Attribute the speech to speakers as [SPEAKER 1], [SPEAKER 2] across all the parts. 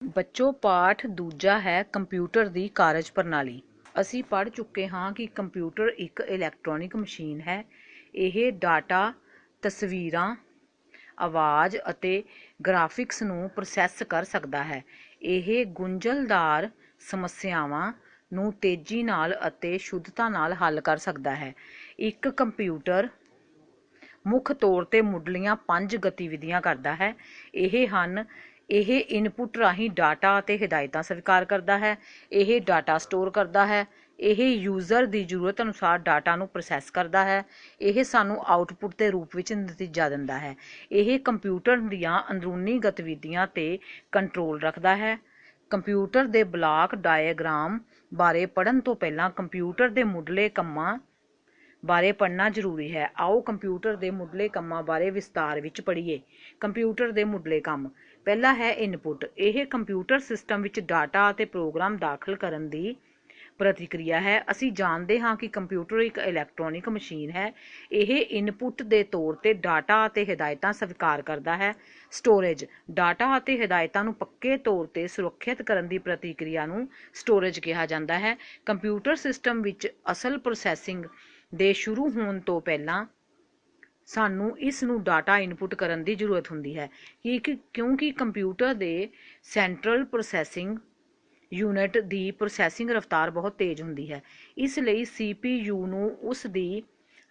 [SPEAKER 1] ਬੱਚੋ ਪਾਠ ਦੂਜਾ ਹੈ ਕੰਪਿਊਟਰ ਦੀ ਕਾਰਜ ਪ੍ਰਣਾਲੀ। ਅਸੀਂ ਪੜ੍ਹ ਚੁੱਕੇ ਹਾਂ ਕਿ ਕੰਪਿਊਟਰ ਇੱਕ ਇਲੈਕਟ੍ਰੋਨਿਕ ਮਸ਼ੀਨ ਹੈ। ਇਹ ਡਾਟਾ, ਤਸਵੀਰਾਂ, ਆਵਾਜ਼ ਅਤੇ ਗ੍ਰਾਫਿਕਸ ਨੂੰ ਪ੍ਰੋਸੈਸ ਕਰ ਸਕਦਾ ਹੈ। ਇਹ ਗੁੰਝਲਦਾਰ ਸਮੱਸਿਆਵਾਂ ਨੂੰ ਤੇਜ਼ੀ ਨਾਲ ਅਤੇ ਸ਼ੁੱਧਤਾ ਨਾਲ ਹੱਲ ਕਰ ਸਕਦਾ ਹੈ। ਇੱਕ ਕੰਪਿਊਟਰ ਮੁੱਖ ਤੌਰ 'ਤੇ ਮੁੱਢਲੀਆਂ 5 ਗਤੀਵਿਧੀਆਂ ਕਰਦਾ ਹੈ। ਇਹ ਹਨ: ਇਹ ਇਨਪੁੱਟ ਰਾਹੀਂ ਡਾਟਾ ਅਤੇ ਹਦਾਇਤਾਂ ਸਵੀਕਾਰ ਕਰਦਾ ਹੈ। ਇਹ ਡਾਟਾ ਸਟੋਰ ਕਰਦਾ ਹੈ। ਇਹ ਯੂਜ਼ਰ ਦੀ ਜ਼ਰੂਰਤ ਅਨੁਸਾਰ ਡਾਟਾ ਨੂੰ ਪ੍ਰੋਸੈਸ ਕਰਦਾ ਹੈ। ਇਹ ਸਾਨੂੰ ਆਉਟਪੁੱਟ ਦੇ ਰੂਪ ਵਿੱਚ ਨਤੀਜਾ ਦਿੰਦਾ ਹੈ। ਇਹ ਕੰਪਿਊਟਰ ਦੀਆਂ ਅੰਦਰੂਨੀ ਗਤੀਵਿਧੀਆਂ 'ਤੇ ਕੰਟਰੋਲ ਰੱਖਦਾ ਹੈ। ਕੰਪਿਊਟਰ ਦੇ ਬਲਾਕ ਡਾਇਆਗ੍ਰਾਮ ਬਾਰੇ ਪੜ੍ਹਨ ਤੋਂ ਪਹਿਲਾਂ ਕੰਪਿਊਟਰ ਦੇ ਮੁੱਢਲੇ ਕੰਮਾਂ ਬਾਰੇ ਪੜ੍ਹਨਾ ਜ਼ਰੂਰੀ ਹੈ। ਆਓ ਕੰਪਿਊਟਰ ਦੇ ਮੁੱਢਲੇ ਕੰਮਾਂ ਬਾਰੇ ਵਿਸਤਾਰ ਵਿੱਚ ਪੜ੍ਹੀਏ। ਕੰਪਿਊਟਰ ਦੇ ਮੁੱਢਲੇ ਕੰਮ। ਪਹਿਲਾ ਹੈ ਇਨਪੁੱਟ। ਇਹ ਕੰਪਿਊਟਰ ਸਿਸਟਮ ਵਿੱਚ ਡਾਟਾ ਅਤੇ ਪ੍ਰੋਗਰਾਮ ਦਾਖਲ ਕਰਨ ਦੀ ਪ੍ਰਤੀਕਿਰਿਆ ਹੈ। ਅਸੀਂ ਜਾਣਦੇ ਹਾਂ ਕਿ ਕੰਪਿਊਟਰ ਇੱਕ ਇਲੈਕਟ੍ਰੋਨਿਕ ਮਸ਼ੀਨ ਹੈ। ਇਹ ਇਨਪੁੱਟ ਦੇ ਤੌਰ 'ਤੇ ਡਾਟਾ ਅਤੇ ਹਦਾਇਤਾਂ ਸਵੀਕਾਰ ਕਰਦਾ ਹੈ। ਸਟੋਰੇਜ। ਡਾਟਾ ਅਤੇ ਹਦਾਇਤਾਂ ਨੂੰ ਪੱਕੇ ਤੌਰ 'ਤੇ ਸੁਰੱਖਿਅਤ ਕਰਨ ਦੀ ਪ੍ਰਤੀਕਿਰਿਆ ਨੂੰ ਸਟੋਰੇਜ ਕਿਹਾ ਜਾਂਦਾ ਹੈ। ਕੰਪਿਊਟਰ ਸਿਸਟਮ ਵਿੱਚ ਅਸਲ ਪ੍ਰੋਸੈਸਿੰਗ ਦੇ ਸ਼ੁਰੂ ਹੋਣ ਤੋਂ ਪਹਿਲਾਂ ਸਾਨੂੰ ਇਸ ਨੂੰ ਡਾਟਾ ਇਨਪੁੱਟ ਕਰਨ ਦੀ ਜ਼ਰੂਰਤ ਹੁੰਦੀ ਹੈ ਕਿਉਂਕਿ ਕੰਪਿਊਟਰ ਦੇ ਸੈਂਟਰਲ ਪ੍ਰੋਸੈਸਿੰਗ ਯੂਨਿਟ ਦੀ ਪ੍ਰੋਸੈਸਿੰਗ ਰਫ਼ਤਾਰ ਬਹੁਤ ਤੇਜ਼ ਹੁੰਦੀ ਹੈ। ਇਸ ਲਈ CPU ਨੂੰ ਉਸ ਦੀ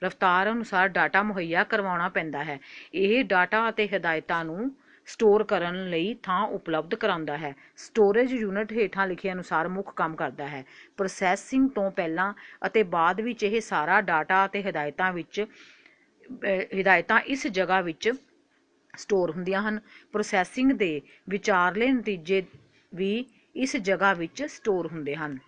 [SPEAKER 1] ਰਫ਼ਤਾਰ ਅਨੁਸਾਰ ਡਾਟਾ ਮੁਹੱਈਆ ਕਰਵਾਉਣਾ ਪੈਂਦਾ ਹੈ। ਇਹ ਡਾਟਾ ਅਤੇ ਹਦਾਇਤਾਂ ਨੂੰ ਸਟੋਰ ਕਰਨ ਲਈ ਥਾਂ ਉਪਲਬਧ ਕਰਾਉਂਦਾ ਹੈ। ਸਟੋਰੇਜ ਯੂਨਿਟ ਹੇਠਾਂ ਲਿਖੇ ਅਨੁਸਾਰ ਮੁੱਖ ਕੰਮ ਕਰਦਾ ਹੈ। ਪ੍ਰੋਸੈਸਿੰਗ ਤੋਂ ਪਹਿਲਾਂ ਅਤੇ ਬਾਅਦ ਵਿੱਚ ਇਹ ਸਾਰਾ ਡਾਟਾ ਅਤੇ ਹਦਾਇਤਾਂ ਇਸ ਜਗ੍ਹਾ ਵਿੱਚ ਸਟੋਰ ਹੁੰਦੀਆਂ ਹਨ। ਪ੍ਰੋਸੈਸਿੰਗ ਦੇ ਵਿਚਾਰਲੇ ਨਤੀਜੇ ਵੀ ਇਸ ਜਗ੍ਹਾ ਵਿੱਚ ਸਟੋਰ ਹੁੰਦੇ ਹਨ।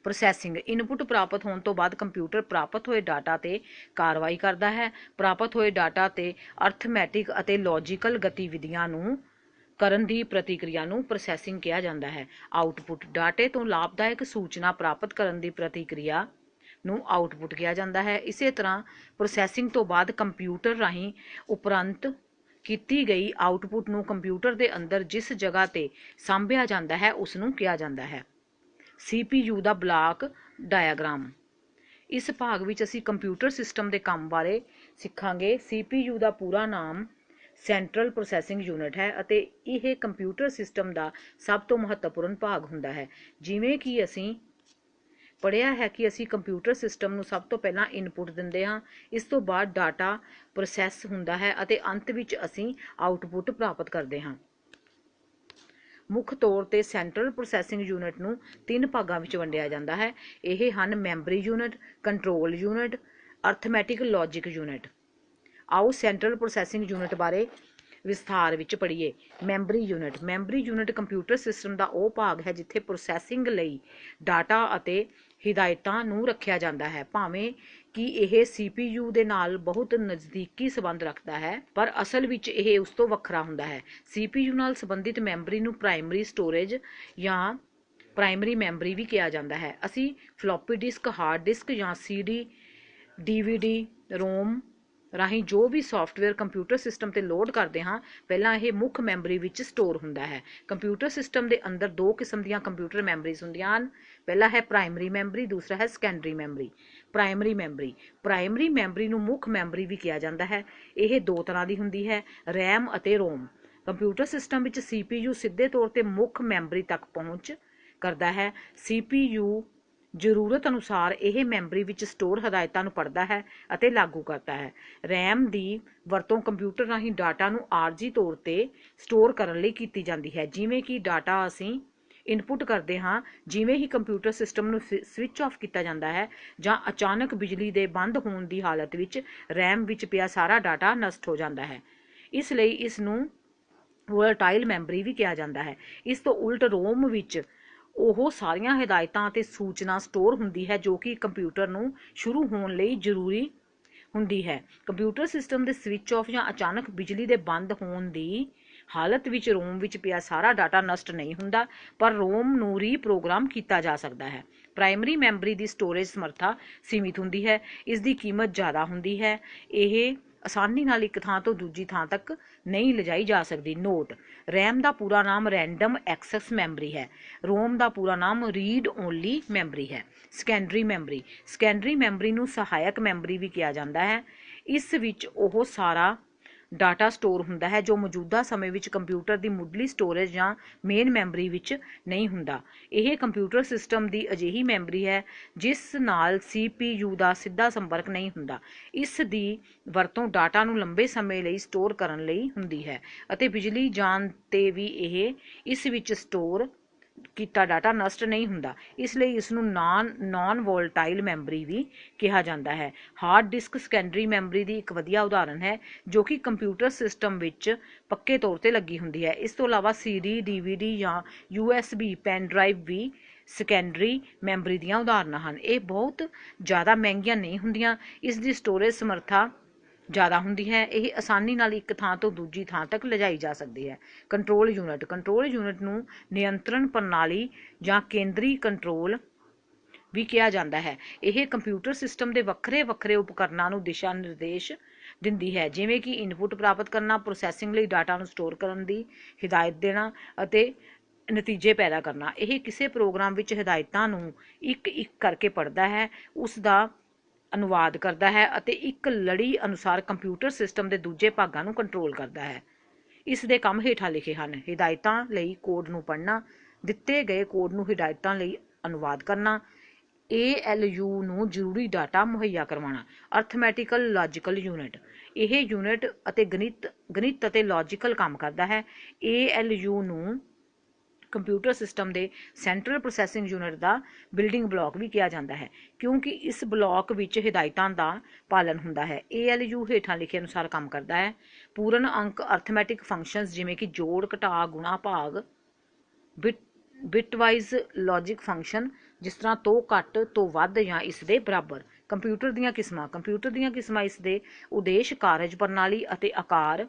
[SPEAKER 1] ਪ੍ਰੋਸੈਸਿੰਗ। ਇਨਪੁੱਟ ਪ੍ਰਾਪਤ ਹੋਣ ਤੋਂ ਬਾਅਦ ਕੰਪਿਊਟਰ ਪ੍ਰਾਪਤ ਹੋਏ ਡਾਟਾ 'ਤੇ ਕਾਰਵਾਈ ਕਰਦਾ ਹੈ। ਪ੍ਰਾਪਤ ਹੋਏ ਡਾਟਾ 'ਤੇ ਅਰਥਮੈਟਿਕ ਅਤੇ ਲੌਜੀਕਲ ਗਤੀਵਿਧੀਆਂ ਨੂੰ ਕਰਨ ਦੀ ਪ੍ਰਤੀਕਿਰਿਆ ਨੂੰ ਪ੍ਰੋਸੈਸਿੰਗ ਕਿਹਾ ਜਾਂਦਾ ਹੈ। ਆਉਟਪੁੱਟ। ਡਾਟੇ ਤੋਂ ਲਾਭਦਾਇਕ ਸੂਚਨਾ ਪ੍ਰਾਪਤ ਕਰਨ ਦੀ ਪ੍ਰਤੀਕਿਰਿਆ ਨੂੰ ਆਉਟਪੁੱਟ ਕਿਹਾ ਜਾਂਦਾ ਹੈ। ਇਸੇ ਤਰ੍ਹਾਂ ਪ੍ਰੋਸੈਸਿੰਗ ਤੋਂ ਬਾਅਦ ਕੰਪਿਊਟਰ ਰਾਹੀਂ ਉਪਰੰਤ ਕੀਤੀ ਗਈ ਆਉਟਪੁੱਟ ਨੂੰ ਕੰਪਿਊਟਰ ਦੇ ਅੰਦਰ ਜਿਸ ਜਗ੍ਹਾ 'ਤੇ ਸਾਂਭਿਆ ਜਾਂਦਾ ਹੈ ਉਸ ਨੂੰ ਕਿਹਾ ਜਾਂਦਾ ਹੈ। CPU ਦਾ ਬਲਾਕ ਡਾਇਆਗ੍ਰਾਮ। ਇਸ ਭਾਗ ਵਿੱਚ ਅਸੀਂ ਕੰਪਿਊਟਰ ਸਿਸਟਮ ਦੇ ਕੰਮ ਬਾਰੇ ਸਿੱਖਾਂਗੇ। CPU ਦਾ ਪੂਰਾ ਨਾਮ ਸੈਂਟਰਲ ਪ੍ਰੋਸੈਸਿੰਗ ਯੂਨਿਟ ਹੈ ਅਤੇ ਇਹ ਕੰਪਿਊਟਰ ਸਿਸਟਮ ਦਾ ਸਭ ਤੋਂ ਮਹੱਤਵਪੂਰਨ ਭਾਗ ਹੁੰਦਾ ਹੈ। ਜਿਵੇਂ ਕਿ ਅਸੀਂ ਪੜ੍ਹਿਆ ਹੈ ਕਿ ਅਸੀਂ ਕੰਪਿਊਟਰ ਸਿਸਟਮ ਨੂੰ ਸਭ ਤੋਂ ਪਹਿਲਾਂ ਇਨਪੁੱਟ ਦਿੰਦੇ ਹਾਂ, ਇਸ ਤੋਂ ਬਾਅਦ ਡਾਟਾ ਪ੍ਰੋਸੈਸ ਹੁੰਦਾ ਹੈ ਅਤੇ ਅੰਤ ਵਿੱਚ ਅਸੀਂ ਆਉਟਪੁੱਟ ਪ੍ਰਾਪਤ ਕਰਦੇ ਹਾਂ। ਮੁੱਖ ਤੌਰ 'ਤੇ ਸੈਂਟਰਲ ਪ੍ਰੋਸੈਸਿੰਗ ਯੂਨਿਟ ਨੂੰ 3 ਭਾਗਾਂ ਵਿੱਚ ਵੰਡਿਆ ਜਾਂਦਾ ਹੈ। ਇਹ ਹਨ memory unit, control unit, arithmetic logic unit. ਆਓ ਸੈਂਟਰਲ ਪ੍ਰੋਸੈਸਿੰਗ ਯੂਨਿਟ ਬਾਰੇ ਵਿਸਥਾਰ ਵਿੱਚ ਪੜ੍ਹੀਏ। Memory unit. Memory unit computer system ਦਾ ਉਹ ਭਾਗ ਹੈ ਜਿੱਥੇ ਪ੍ਰੋਸੈਸਿੰਗ ਲਈ ਡਾਟਾ ਅਤੇ ਹਿਦਾਇਤਾਂ ਨੂੰ ਰੱਖਿਆ ਜਾਂਦਾ ਹੈ। ਭਾਵੇਂ ਕਿ ਇਹ CPU ਦੇ ਨਾਲ ਬਹੁਤ ਨਜ਼ਦੀਕੀ ਸੰਬੰਧ ਰੱਖਦਾ ਹੈ, ਪਰ ਅਸਲ ਵਿੱਚ ਇਹ ਉਸ ਤੋਂ ਵੱਖਰਾ ਹੁੰਦਾ ਹੈ। CPU ਨਾਲ ਸੰਬੰਧਿਤ ਮੈਮਰੀ ਨੂੰ ਪ੍ਰਾਇਮਰੀ ਸਟੋਰੇਜ ਜਾਂ ਪ੍ਰਾਇਮਰੀ ਮੈਮਰੀ ਵੀ ਕਿਹਾ ਜਾਂਦਾ ਹੈ। ਅਸੀਂ ਫਲੋਪੀ ਡਿਸਕ, ਹਾਰਡ ਡਿਸਕ ਜਾਂ CD, DVD, ROM ਰਾਹੀਂ ਜੋ ਵੀ ਸੌਫਟਵੇਅਰ ਕੰਪਿਊਟਰ ਸਿਸਟਮ 'ਤੇ ਲੋਡ ਕਰਦੇ ਹਾਂ, ਪਹਿਲਾਂ ਇਹ ਮੁੱਖ ਮੈਮਰੀ ਵਿੱਚ ਸਟੋਰ ਹੁੰਦਾ ਹੈ। ਕੰਪਿਊਟਰ ਸਿਸਟਮ ਦੇ ਅੰਦਰ 2 ਕਿਸਮ ਦੀਆਂ ਕੰਪਿਊਟਰ ਮੈਮਰੀਜ਼ ਹੁੰਦੀਆਂ ਹਨ। ਪਹਿਲਾ ਹੈ ਪ੍ਰਾਇਮਰੀ ਮੈਮਰੀ, ਦੂਸਰਾ ਹੈ secondary memory. Primary memory. Primary memory ਨੂੰ ਮੁੱਖ ਮੈਮਰੀ ਵੀ ਕਿਹਾ ਜਾਂਦਾ ਹੈ। ਇਹ 2 ਤਰ੍ਹਾਂ ਦੀ ਹੁੰਦੀ ਹੈ, RAM ਅਤੇ ROM। ਕੰਪਿਊਟਰ ਸਿਸਟਮ ਵਿੱਚ CPU ਸਿੱਧੇ ਤੌਰ ਤੇ ਮੁੱਖ ਮੈਮਰੀ ਤੱਕ ਪਹੁੰਚ ਕਰਦਾ ਹੈ। CPU ਜ਼ਰੂਰਤ ਅਨੁਸਾਰ ਇਹ ਮੈਮਰੀ ਵਿੱਚ ਸਟੋਰ ਹਦਾਇਤਾਂ ਨੂੰ ਪੜ੍ਹਦਾ ਹੈ ਅਤੇ ਲਾਗੂ ਕਰਦਾ ਹੈ। RAM ਦੀ ਵਰਤੋਂ ਕੰਪਿਊਟਰ ਰਾਹੀਂ ਡਾਟਾ ਨੂੰ ਆਰਜ਼ੀ ਤੌਰ 'ਤੇ ਸਟੋਰ ਕਰਨ ਲਈ ਕੀਤੀ ਜਾਂਦੀ ਹੈ। ਜਿਵੇਂ ਕਿ ਡਾਟਾ ਅਸੀਂ ਇਨਪੁੱਟ ਕਰਦੇ ਹਾਂ, ਜਿਵੇਂ ਹੀ ਕੰਪਿਊਟਰ ਸਿਸਟਮ ਨੂੰ ਸਵਿੱਚ ਆਫ ਕੀਤਾ ਜਾਂਦਾ ਹੈ ਜਾਂ ਅਚਾਨਕ ਬਿਜਲੀ ਦੇ ਬੰਦ ਹੋਣ ਦੀ ਹਾਲਤ ਵਿੱਚ RAM ਵਿੱਚ ਪਿਆ ਸਾਰਾ ਡਾਟਾ ਨਸ਼ਟ ਹੋ ਜਾਂਦਾ ਹੈ। ਇਸ ਲਈ ਇਸ ਨੂੰ ਵੋਲਟਾਈਲ ਮੈਮਰੀ ਵੀ ਕਿਹਾ ਜਾਂਦਾ ਹੈ। ਇਸ ਤੋਂ ਉਲਟ ROM ਵਿੱਚ ਉਹ ਸਾਰੀਆਂ ਹਦਾਇਤਾਂ ਅਤੇ ਸੂਚਨਾ ਸਟੋਰ ਹੁੰਦੀ ਹੈ ਜੋ ਕਿ ਕੰਪਿਊਟਰ ਨੂੰ ਸ਼ੁਰੂ ਹੋਣ ਲਈ ਜ਼ਰੂਰੀ ਹੁੰਦੀ ਹੈ। ਕੰਪਿਊਟਰ ਸਿਸਟਮ ਦੇ ਸਵਿੱਚ ਆਫ ਜਾਂ ਅਚਾਨਕ ਬਿਜਲੀ ਦੇ ਬੰਦ ਹੋਣ ਦੀ ਹਾਲਤ ਵਿੱਚ ROM ਵਿੱਚ ਪਿਆ ਸਾਰਾ ਡਾਟਾ ਨਸ਼ਟ ਨਹੀਂ ਹੁੰਦਾ, ਪਰ ROM ਨੂੰ ਰੀਪ੍ਰੋਗਰਾਮ ਕੀਤਾ ਜਾ ਸਕਦਾ ਹੈ। ਪ੍ਰਾਇਮਰੀ ਮੈਮਰੀ ਦੀ ਸਟੋਰੇਜ ਸਮਰੱਥਾ ਸੀਮਿਤ ਹੁੰਦੀ ਹੈ। ਇਸ ਦੀ ਕੀਮਤ ਜ਼ਿਆਦਾ ਹੁੰਦੀ ਹੈ। ਇਹ ਆਸਾਨੀ ਨਾਲ ਇੱਕ ਥਾਂ ਤੋਂ ਦੂਜੀ ਥਾਂ ਤੱਕ ਨਹੀਂ ਲਿਜਾਈ ਜਾ ਸਕਦੀ। ਨੋਟ: ਰੈਮ ਦਾ ਪੂਰਾ ਨਾਮ ਰੈਂਡਮ ਐਕਸੈਸ ਮੈਮਰੀ ਹੈ। ਰੋਮ ਦਾ ਪੂਰਾ ਨਾਮ ਰੀਡ ਓਨਲੀ ਮੈਮਰੀ ਹੈ। ਸੈਕੰਡਰੀ ਮੈਮਰੀ: ਸੈਕੰਡਰੀ ਮੈਮਰੀ ਨੂੰ ਸਹਾਇਕ ਮੈਮਰੀ ਵੀ ਕਿਹਾ ਜਾਂਦਾ ਹੈ। ਇਸ ਵਿੱਚ ਉਹ ਸਾਰਾ ਡਾਟਾ ਸਟੋਰ ਹੁੰਦਾ ਹੈ ਜੋ ਮੌਜੂਦਾ ਸਮੇਂ ਵਿੱਚ ਕੰਪਿਊਟਰ ਦੀ ਮੁੱਢਲੀ ਸਟੋਰੇਜ ਜਾਂ ਮੇਨ ਮੈਮਰੀ ਵਿੱਚ ਨਹੀਂ ਹੁੰਦਾ। ਇਹ ਕੰਪਿਊਟਰ ਸਿਸਟਮ ਦੀ ਅਜਿਹੀ ਮੈਮਰੀ ਹੈ ਜਿਸ ਨਾਲ CPU ਦਾ ਸਿੱਧਾ ਸੰਪਰਕ ਨਹੀਂ ਹੁੰਦਾ। ਇਸ ਦੀ ਵਰਤੋਂ ਡਾਟਾ ਨੂੰ ਲੰਬੇ ਸਮੇਂ ਲਈ ਸਟੋਰ ਕਰਨ ਲਈ ਹੁੰਦੀ ਹੈ ਅਤੇ ਬਿਜਲੀ ਜਾਣ 'ਤੇ ਵੀ ਇਹ ਇਸ ਵਿੱਚ ਸਟੋਰ ਕੀਤਾ ਡਾਟਾ ਨਸ਼ਟ ਨਹੀਂ ਹੁੰਦਾ। ਇਸ ਲਈ ਇਸ ਨੂੰ ਨਾਨ ਵੋਲਟਾਈਲ ਮੈਮਰੀ ਵੀ ਕਿਹਾ ਜਾਂਦਾ ਹੈ। ਹਾਰਡ ਡਿਸਕ ਸੈਕੰਡਰੀ ਮੈਮਰੀ ਦੀ ਇੱਕ ਵਧੀਆ ਉਦਾਹਰਨ ਹੈ ਜੋ ਕਿ ਕੰਪਿਊਟਰ ਸਿਸਟਮ ਵਿੱਚ ਪੱਕੇ ਤੌਰ 'ਤੇ ਲੱਗੀ ਹੁੰਦੀ ਹੈ। ਇਸ ਤੋਂ ਇਲਾਵਾ CD, DVD ਜਾਂ USB ਪੈਨ ਡਰਾਈਵ ਵੀ ਸੈਕੰਡਰੀ ਮੈਮਰੀ ਦੀਆਂ ਉਦਾਹਰਨਾਂ ਹਨ। ਇਹ ਬਹੁਤ ਜ਼ਿਆਦਾ ਮਹਿੰਗੀਆਂ ਨਹੀਂ ਹੁੰਦੀਆਂ। ਇਸ ਦੀ ਸਟੋਰੇਜ ਸਮਰੱਥਾ ਜ਼ਿਆਦਾ ਹੁੰਦੀ ਹੈ। ਇਹ ਆਸਾਨੀ ਨਾਲ ਇੱਕ ਥਾਂ ਤੋਂ ਦੂਜੀ ਥਾਂ ਤੱਕ ਲਿਜਾਈ ਜਾ ਸਕਦੀ ਹੈ। ਕੰਟਰੋਲ ਯੂਨਿਟ: ਕੰਟਰੋਲ ਯੂਨਿਟ ਨੂੰ ਨਿਯੰਤਰਣ ਪ੍ਰਣਾਲੀ ਜਾਂ ਕੇਂਦਰੀ ਕੰਟਰੋਲ ਵੀ ਕਿਹਾ ਜਾਂਦਾ ਹੈ। ਇਹ ਕੰਪਿਊਟਰ ਸਿਸਟਮ ਦੇ ਵੱਖਰੇ ਵੱਖਰੇ ਉਪਕਰਣਾਂ ਨੂੰ ਦਿਸ਼ਾ ਨਿਰਦੇਸ਼ ਦਿੰਦੀ ਹੈ, ਜਿਵੇਂ ਕਿ ਇਨਪੁਟ ਪ੍ਰਾਪਤ ਕਰਨਾ, ਪ੍ਰੋਸੈਸਿੰਗ ਲਈ ਡਾਟਾ ਨੂੰ ਸਟੋਰ ਕਰਨ ਦੀ ਹਿਦਾਇਤ ਦੇਣਾ ਅਤੇ ਨਤੀਜੇ ਪੈਦਾ ਕਰਨਾ। ਇਹ ਕਿਸੇ ਪ੍ਰੋਗਰਾਮ ਵਿੱਚ ਹਦਾਇਤਾਂ ਨੂੰ ਇੱਕ ਇੱਕ ਕਰਕੇ ਪੜ੍ਹਦਾ ਹੈ, ਉਸ ਦਾ ਅਨੁਵਾਦ ਕਰਦਾ ਹੈ ਅਤੇ ਇੱਕ ਲੜੀ ਅਨੁਸਾਰ ਕੰਪਿਊਟਰ ਸਿਸਟਮ ਦੇ ਦੂਜੇ ਭਾਗਾਂ ਨੂੰ ਕੰਟਰੋਲ ਕਰਦਾ ਹੈ। ਇਸ ਦੇ ਕੰਮ ਹੇਠਾਂ ਲਿਖੇ ਹਨ: ਹਿਦਾਇਤਾਂ ਲਈ ਕੋਡ ਨੂੰ ਪੜ੍ਹਨਾ, ਦਿੱਤੇ ਗਏ ਕੋਡ ਨੂੰ ਹਿਦਾਇਤਾਂ ਲਈ ਅਨੁਵਾਦ ਕਰਨਾ, ALU ਨੂੰ ਜ਼ਰੂਰੀ ਡਾਟਾ ਮੁਹੱਈਆ ਕਰਵਾਉਣਾ। ਅਰਥਮੈਟਿਕਲ ਲਾਜੀਕਲ ਯੂਨਿਟ: ਇਹ ਯੂਨਿਟ ਅਤੇ ਗਣਿਤ ਅਤੇ ਲਾਜੀਕਲ ਕੰਮ ਕਰਦਾ ਹੈ। ALU ਨੂੰ ਕੰਪਿਊਟਰ ਸਿਸਟਮ ਦੇ ਸੈਂਟਰਲ ਪ੍ਰੋਸੈਸਿੰਗ ਯੂਨਿਟ ਦਾ ਬਿਲਡਿੰਗ ਬਲਾਕ ਵੀ ਕਿਹਾ ਜਾਂਦਾ ਹੈ ਕਿਉਂਕਿ ਇਸ ਬਲਾਕ ਵਿੱਚ ਹਿਦਾਇਤਾਂ ਦਾ ਪਾਲਣ ਹੁੰਦਾ ਹੈ। ALU ਹੇਠਾਂ ਲਿਖੇ ਅਨੁਸਾਰ ਕੰਮ ਕਰਦਾ ਹੈ। ਪੂਰਨ ਅੰਕ ਅਰਥਮੈਟਿਕ ਫੰਕਸ਼ਨਸ ਜਿਵੇਂ ਕਿ ਜੋੜ, ਘਟਾ, ਗੁਣਾ, ਭਾਗ, ਬਿਟਵਾਈਜ਼ ਲੌਜਿਕ ਫੰਕਸ਼ਨ ਜਿਸ ਤਰ੍ਹਾਂ ਤੋਂ ਘੱਟ, ਤੋਂ ਵੱਧ ਜਾਂ ਇਸ ਦੇ ਬਰਾਬਰ। ਕੰਪਿਊਟਰ ਦੀਆਂ ਕਿਸਮਾਂ: ਕੰਪਿਊਟਰ ਦੀਆਂ ਕਿਸਮਾਂ ਇਸ ਦੇ ਉਦੇਸ਼, ਕਾਰਜ ਪ੍ਰਣਾਲੀ ਅਤੇ ਆਕਾਰ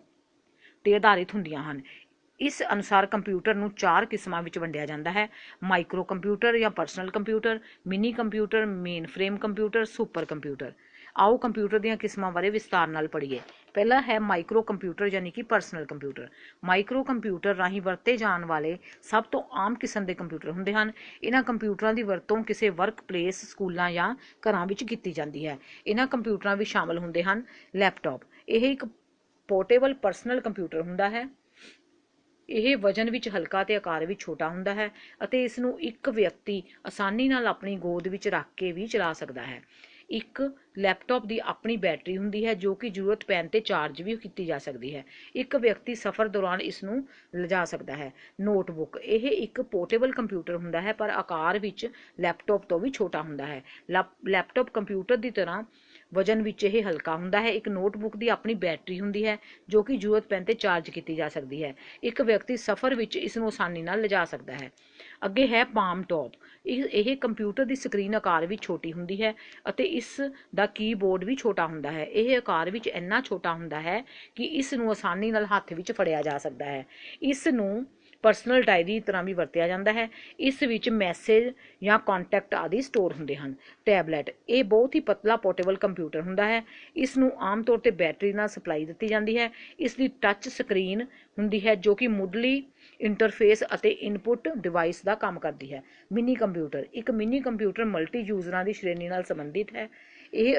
[SPEAKER 1] 'ਤੇ ਆਧਾਰਿਤ ਹੁੰਦੀਆਂ ਹਨ। ਇਸ ਅਨੁਸਾਰ ਕੰਪਿਊਟਰ ਨੂੰ 4 ਕਿਸਮਾਂ ਵਿੱਚ ਵੰਡਿਆ ਜਾਂਦਾ ਹੈ: ਮਾਈਕਰੋ ਕੰਪਿਊਟਰ ਜਾਂ personal computer, mini computer, main frame computer, super computer. ਆਓ ਕੰਪਿਊਟਰ ਦੀਆਂ ਕਿਸਮਾਂ ਬਾਰੇ ਵਿਸਤਾਰ ਨਾਲ ਪੜ੍ਹੀਏ। ਪਹਿਲਾ ਹੈ ਮਾਈਕਰੋ ਕੰਪਿਊਟਰ ਯਾਨੀ ਕਿ ਪਰਸਨਲ ਕੰਪਿਊਟਰ। ਮਾਈਕਰੋ ਕੰਪਿਊਟਰ ਰਾਹੀਂ ਵਰਤੇ ਜਾਣ ਵਾਲੇ ਸਭ ਤੋਂ ਆਮ ਕਿਸਮ ਦੇ ਕੰਪਿਊਟਰ ਹੁੰਦੇ ਹਨ। ਇਹਨਾਂ ਕੰਪਿਊਟਰਾਂ ਦੀ ਵਰਤੋਂ ਕਿਸੇ ਵਰਕ ਪਲੇਸ, ਸਕੂਲਾਂ ਜਾਂ ਘਰਾਂ ਵਿੱਚ ਕੀਤੀ ਜਾਂਦੀ ਹੈ। ਇਹਨਾਂ ਕੰਪਿਊਟਰਾਂ ਵਿੱਚ ਸ਼ਾਮਲ ਹੁੰਦੇ ਹਨ: ਲੈਪਟਾਪ: ਇਹ ਇੱਕ ਪੋਰਟੇਬਲ ਪਰਸਨਲ ਕੰਪਿਊਟਰ ਹੁੰਦਾ ਹੈ। ਇਹ ਵਜ਼ਨ ਵਿੱਚ ਹਲਕਾ ਅਤੇ ਆਕਾਰ ਵਿੱਚ ਛੋਟਾ ਹੁੰਦਾ ਹੈ ਅਤੇ ਇਸ ਨੂੰ ਇੱਕ ਵਿਅਕਤੀ ਆਸਾਨੀ ਨਾਲ ਆਪਣੀ ਗੋਦ ਵਿੱਚ ਰੱਖ ਕੇ ਵੀ ਚਲਾ ਸਕਦਾ ਹੈ। ਇੱਕ ਲੈਪਟਾਪ ਦੀ ਆਪਣੀ ਬੈਟਰੀ ਹੁੰਦੀ ਹੈ ਜੋ ਕਿ ਜ਼ਰੂਰਤ ਪੈਣ 'ਤੇ ਚਾਰਜ ਵੀ ਕੀਤੀ ਜਾ ਸਕਦੀ ਹੈ। ਇੱਕ ਵਿਅਕਤੀ ਸਫ਼ਰ ਦੌਰਾਨ ਇਸ ਨੂੰ ਲਿਜਾ ਸਕਦਾ ਹੈ। ਨੋਟਬੁੱਕ: ਇਹ ਇੱਕ ਪੋਰਟੇਬਲ ਕੰਪਿਊਟਰ ਹੁੰਦਾ ਹੈ ਪਰ ਆਕਾਰ ਵਿੱਚ ਲੈਪਟਾਪ ਤੋਂ ਵੀ ਛੋਟਾ ਹੁੰਦਾ ਹੈ। ਲੈਪਟਾਪ ਕੰਪਿਊਟਰ ਦੀ ਤਰ੍ਹਾਂ ਵਜ਼ਨ ਵਿੱਚ ਇਹ ਹਲਕਾ ਹੁੰਦਾ ਹੈ। ਇੱਕ ਨੋਟਬੁੱਕ ਦੀ ਆਪਣੀ ਬੈਟਰੀ ਹੁੰਦੀ ਹੈ ਜੋ ਕਿ ਜ਼ਰੂਰਤ ਪੈਣ 'ਤੇ ਚਾਰਜ ਕੀਤੀ ਜਾ ਸਕਦੀ ਹੈ। ਇੱਕ ਵਿਅਕਤੀ ਸਫ਼ਰ ਵਿੱਚ ਇਸ ਨੂੰ ਆਸਾਨੀ ਨਾਲ ਲਿਜਾ ਸਕਦਾ ਹੈ। ਅੱਗੇ ਹੈ ਪਾਮ ਟੌਪ: ਇਹ ਕੰਪਿਊਟਰ ਦੀ ਸਕਰੀਨ ਆਕਾਰ ਵਿੱਚ ਛੋਟੀ ਹੁੰਦੀ ਹੈ ਅਤੇ ਇਸ ਦਾ ਕੀਬੋਰਡ ਵੀ ਛੋਟਾ ਹੁੰਦਾ ਹੈ। ਇਹ ਆਕਾਰ ਵਿੱਚ ਇੰਨਾ ਛੋਟਾ ਹੁੰਦਾ ਹੈ ਕਿ ਇਸ ਨੂੰ ਆਸਾਨੀ ਨਾਲ ਹੱਥ ਵਿੱਚ ਫੜਿਆ ਜਾ ਸਕਦਾ ਹੈ। ਇਸ ਨੂੰ ਪਰਸਨਲ ਡਾਇਰੀ ਦੀ ਤਰ੍ਹਾਂ ਵੀ ਵਰਤਿਆ ਜਾਂਦਾ ਹੈ। ਇਸ ਵਿੱਚ ਮੈਸੇਜ ਜਾਂ ਕਾਂਟੈਕਟ ਆਦਿ ਸਟੋਰ ਹੁੰਦੇ ਹਨ। ਟੈਬਲੇਟ: ਇਹ ਬਹੁਤ ਹੀ ਪਤਲਾ ਪੋਰਟੇਬਲ ਕੰਪਿਊਟਰ ਹੁੰਦਾ ਹੈ। ਇਸ ਨੂੰ ਆਮ ਤੌਰ 'ਤੇ ਬੈਟਰੀ ਨਾਲ ਸਪਲਾਈ ਦਿੱਤੀ ਜਾਂਦੀ ਹੈ। ਇਸ ਦੀ ਟੱਚ ਸਕਰੀਨ ਹੁੰਦੀ ਹੈ ਜੋ ਕਿ ਮੁੱਢਲੀ ਇੰਟਰਫੇਸ ਅਤੇ ਇਨਪੁੱਟ ਡਿਵਾਈਸ ਦਾ ਕੰਮ ਕਰਦੀ ਹੈ। ਮਿਨੀ ਕੰਪਿਊਟਰ: ਇੱਕ ਮਿਨੀ ਕੰਪਿਊਟਰ ਮਲਟੀ ਯੂਜ਼ਰਾਂ ਦੀ ਸ਼੍ਰੇਣੀ ਨਾਲ ਸੰਬੰਧਿਤ ਹੈ। ਇਹ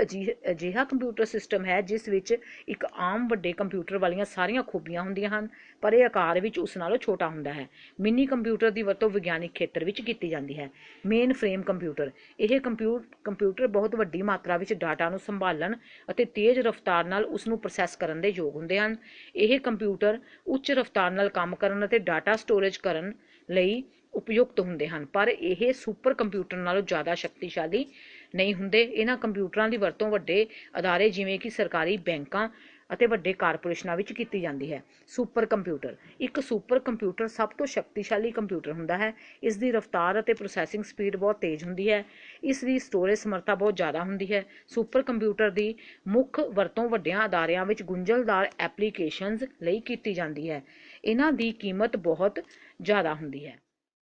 [SPEAKER 1] ਅਜਿਹਾ ਕੰਪਿਊਟਰ ਸਿਸਟਮ ਹੈ ਜਿਸ ਵਿੱਚ ਇੱਕ ਆਮ ਵੱਡੇ ਕੰਪਿਊਟਰ ਵਾਲੀਆਂ ਸਾਰੀਆਂ ਖੂਬੀਆਂ ਹੁੰਦੀਆਂ ਹਨ ਪਰ ਇਹ ਆਕਾਰ ਵਿੱਚ ਉਸ ਨਾਲੋਂ ਛੋਟਾ ਹੁੰਦਾ ਹੈ। ਮਿਨੀ ਕੰਪਿਊਟਰ ਦੀ ਵਰਤੋਂ ਵਿਗਿਆਨਿਕ ਖੇਤਰ ਵਿੱਚ ਕੀਤੀ ਜਾਂਦੀ ਹੈ। ਮੇਨ ਫਰੇਮ ਕੰਪਿਊਟਰ: ਇਹ ਕੰਪਿਊਟਰ ਬਹੁਤ ਵੱਡੀ ਮਾਤਰਾ ਵਿੱਚ ਡਾਟਾ ਨੂੰ ਸੰਭਾਲਣ ਅਤੇ ਤੇਜ਼ ਰਫ਼ਤਾਰ ਨਾਲ ਉਸ ਨੂੰ ਪ੍ਰੋਸੈਸ ਕਰਨ ਦੇ ਯੋਗ ਹੁੰਦੇ ਹਨ। ਇਹ ਕੰਪਿਊਟਰ ਉੱਚ ਰਫ਼ਤਾਰ ਨਾਲ ਕੰਮ ਕਰਨ ਅਤੇ ਡਾਟਾ ਸਟੋਰੇਜ ਕਰਨ ਲਈ ਉਪਯੁਕਤ ਹੁੰਦੇ ਹਨ ਪਰ ਇਹ ਸੁਪਰ ਕੰਪਿਊਟਰ ਨਾਲੋਂ ਜ਼ਿਆਦਾ ਸ਼ਕਤੀਸ਼ਾਲੀ ਨਹੀਂ ਹੁੰਦੇ। ਇਹਨਾਂ ਕੰਪਿਊਟਰਾਂ ਦੀ ਵਰਤੋਂ ਵੱਡੇ ਅਦਾਰੇ ਜਿਵੇਂ ਕਿ ਸਰਕਾਰੀ ਬੈਂਕਾਂ ਅਤੇ ਵੱਡੇ ਕਾਰਪੋਰੇਸ਼ਨਾਂ ਵਿੱਚ ਕੀਤੀ ਜਾਂਦੀ ਹੈ। ਸੁਪਰ ਕੰਪਿਊਟਰ: ਇੱਕ ਸੁਪਰ ਕੰਪਿਊਟਰ ਸਭ ਤੋਂ ਸ਼ਕਤੀਸ਼ਾਲੀ ਕੰਪਿਊਟਰ ਹੁੰਦਾ ਹੈ। ਇਸ ਦੀ ਰਫ਼ਤਾਰ ਅਤੇ ਪ੍ਰੋਸੈਸਿੰਗ ਸਪੀਡ ਬਹੁਤ ਤੇਜ਼ ਹੁੰਦੀ ਹੈ। ਇਸ ਦੀ ਸਟੋਰੇਜ ਸਮਰੱਥਾ ਬਹੁਤ ਜ਼ਿਆਦਾ ਹੁੰਦੀ ਹੈ। ਸੁਪਰ ਕੰਪਿਊਟਰ ਦੀ ਮੁੱਖ ਵਰਤੋਂ ਵੱਡਿਆਂ ਅਦਾਰਿਆਂ ਵਿੱਚ ਗੁੰਝਲਦਾਰ ਐਪਲੀਕੇਸ਼ਨਜ਼ ਲਈ ਕੀਤੀ ਜਾਂਦੀ ਹੈ। ਇਹਨਾਂ ਦੀ ਕੀਮਤ ਬਹੁਤ ਜ਼ਿਆਦਾ ਹੁੰਦੀ ਹੈ।